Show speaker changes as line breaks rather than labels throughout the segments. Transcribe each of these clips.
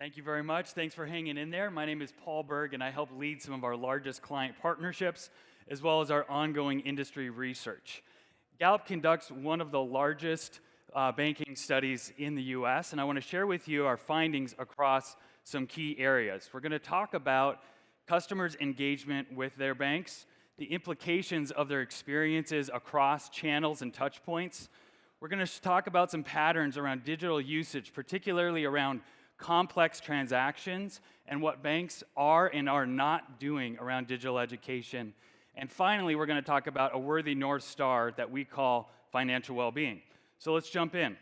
Thank you very much. Thanks for hanging in there. My name is Paul Berg, and I help lead some of our largest client partnerships, as well as our ongoing industry research. Gallup conducts one of the largest banking studies in the US, and I want to share with you our findings across some key areas. We're going to talk about customers' engagement with their banks, the implications of their experiences across channels and touch points. We're going to talk about some patterns around digital usage, particularly around complex transactions and what banks are and are not doing around digital education. And finally, we're going to talk about a worthy North Star that we call financial well-being. So let's jump in.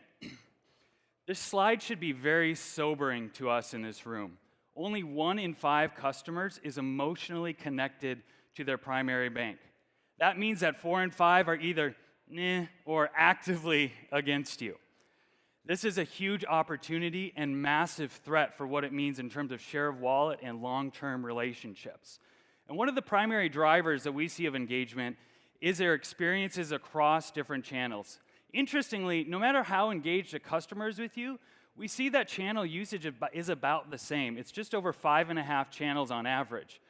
This slide should be very sobering to us in this room. Only 1 in 5 customers is emotionally connected to their primary bank. That means that 4 in 5 are either or actively against you. This is a huge opportunity and massive threat for what it means in terms of share of wallet and long-term relationships. And one of the primary drivers that we see of engagement is their experiences across different channels. Interestingly, no matter how engaged a customer is with you, we see that channel usage is about the same. It's just over 5.5 channels on average.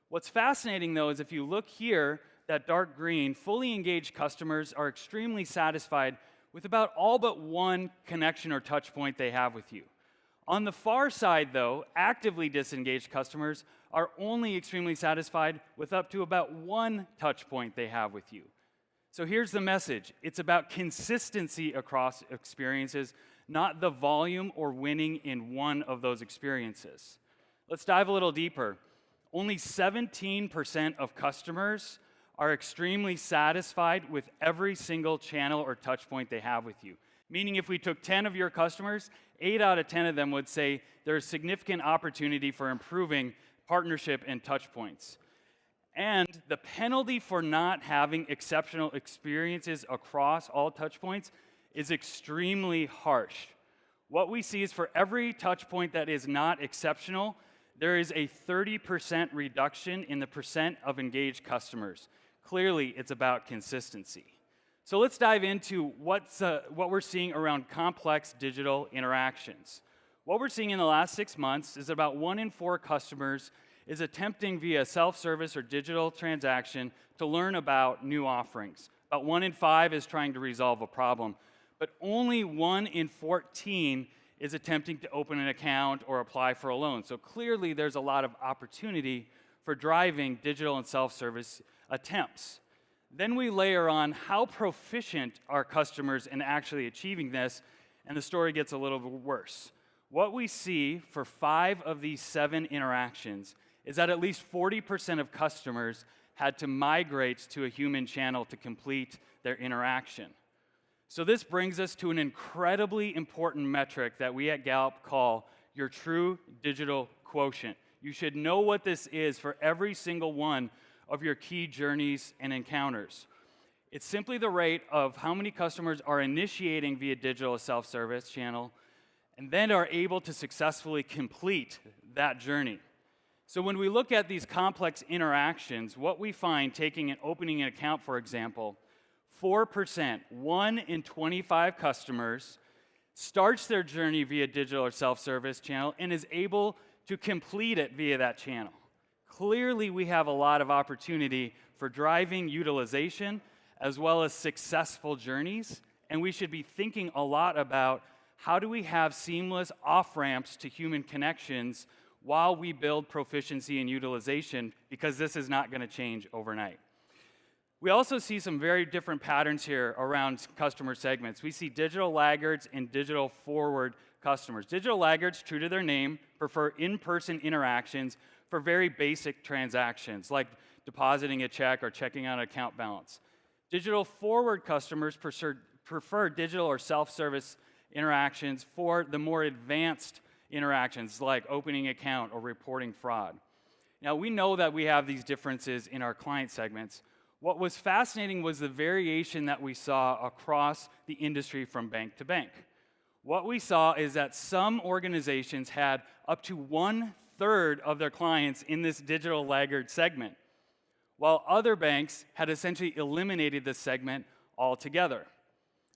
What's fascinating, though, is if you look here, that dark green, fully engaged customers are extremely satisfied with about all but one connection or touch point they have with you. On the far side, though, actively disengaged customers are only extremely satisfied with up to about one touch point they have with you. So here's the message. It's about consistency across experiences, not the volume or winning in one of those experiences. Let's dive a little deeper. Only 17% of customers are extremely satisfied with every single channel or touch point they have with you. Meaning if we took 10 of your customers, 8 out of 10 of them would say there's significant opportunity for improving partnership and touch points. And the penalty for not having exceptional experiences across all touch points is extremely harsh. What we see is for every touch point that is not exceptional, there is a 30% reduction in the percent of engaged customers. Clearly, it's about consistency. So let's dive into what we're seeing around complex digital interactions. What we're seeing in the last 6 months is about 1 in 4 customers is attempting via self-service or digital transaction to learn about new offerings. About 1 in 5 is trying to resolve a problem, but only 1 in 14 is attempting to open an account or apply for a loan. So clearly, there's a lot of opportunity for driving digital and self-service attempts. Then we layer on how proficient are customers in actually achieving this, and the story gets a little bit worse. What we see for 5 of these 7 interactions is that at least 40% of customers had to migrate to a human channel to complete their interaction. So this brings us to an incredibly important metric that we at Gallup call your true digital quotient. You should know what this is for every single one of your key journeys and encounters. It's simply the rate of how many customers are initiating via digital self-service channel and then are able to successfully complete that journey. So when we look at these complex interactions, what we find, taking and opening an account, for example, 4%, 1 in 25 customers, starts their journey via digital or self-service channel and is able to complete it via that channel. Clearly, we have a lot of opportunity for driving utilization as well as successful journeys, and we should be thinking a lot about how do we have seamless off-ramps to human connections while we build proficiency and utilization, because this is not going to change overnight. We also see some very different patterns here around customer segments. We see digital laggards and digital forward customers. Digital laggards, true to their name, prefer in-person interactions for very basic transactions, like depositing a check or checking out an account balance. Digital forward customers prefer digital or self-service interactions for the more advanced interactions, like opening an account or reporting fraud. Now, we know that we have these differences in our client segments. What was fascinating was the variation that we saw across the industry from bank to bank. What we saw is that some organizations had up to 1/3 of their clients in this digital laggard segment, while other banks had essentially eliminated this segment altogether.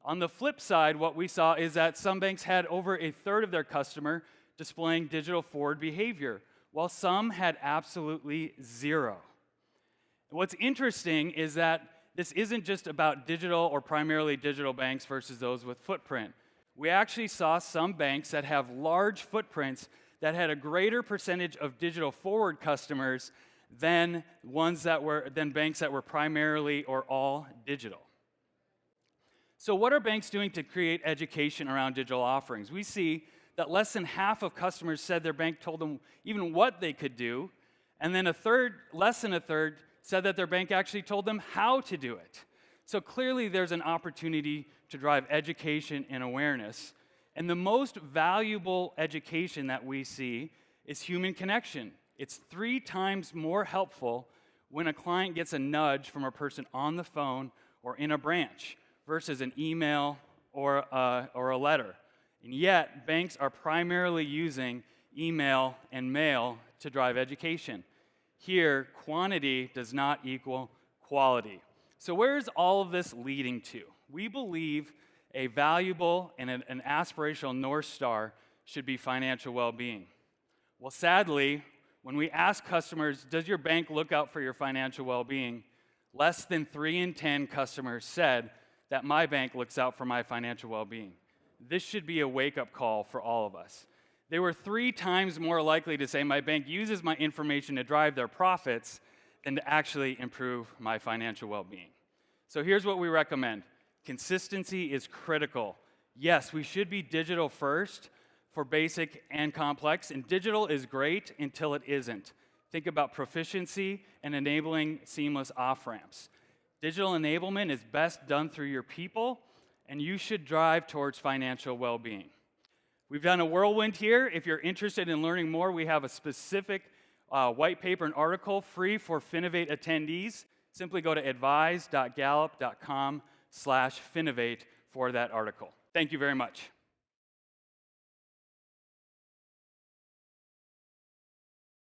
On the flip side, what we saw is that some banks had over 1/3 of their customer displaying digital forward behavior, while some had absolutely zero. What's interesting is that this isn't just about digital or primarily digital banks versus those with footprint. We actually saw some banks that have large footprints that had a greater percentage of digital forward customers than banks that were primarily or all digital. So what are banks doing to create education around digital offerings? We see that less than half of customers said their bank told them even what they could do, and then less than a third, said that their bank actually told them how to do it. So clearly there's an opportunity to drive education and awareness. And the most valuable education that we see is human connection. It's 3 times more helpful when a client gets a nudge from a person on the phone or in a branch versus an email or a letter. And yet, banks are primarily using email and mail to drive education. Here, quantity does not equal quality. So where is all of this leading to? We believe a valuable and an aspirational North Star should be financial well-being. Well, sadly, when we ask customers, does your bank look out for your financial well-being, less than 3 in 10 customers said that my bank looks out for my financial well-being. This should be a wake-up call for all of us. They were 3 times more likely to say my bank uses my information to drive their profits than to actually improve my financial well-being. So here's what we recommend. Consistency is critical. Yes, we should be digital first for basic and complex, and digital is great until it isn't. Think about proficiency and enabling seamless off-ramps. Digital enablement is best done through your people, and you should drive towards financial well-being. We've done a whirlwind here. If you're interested in learning more, we have a specific white paper and article free for Finovate attendees. Simply go to advise.gallup.com/Finovate for that article. Thank you very much.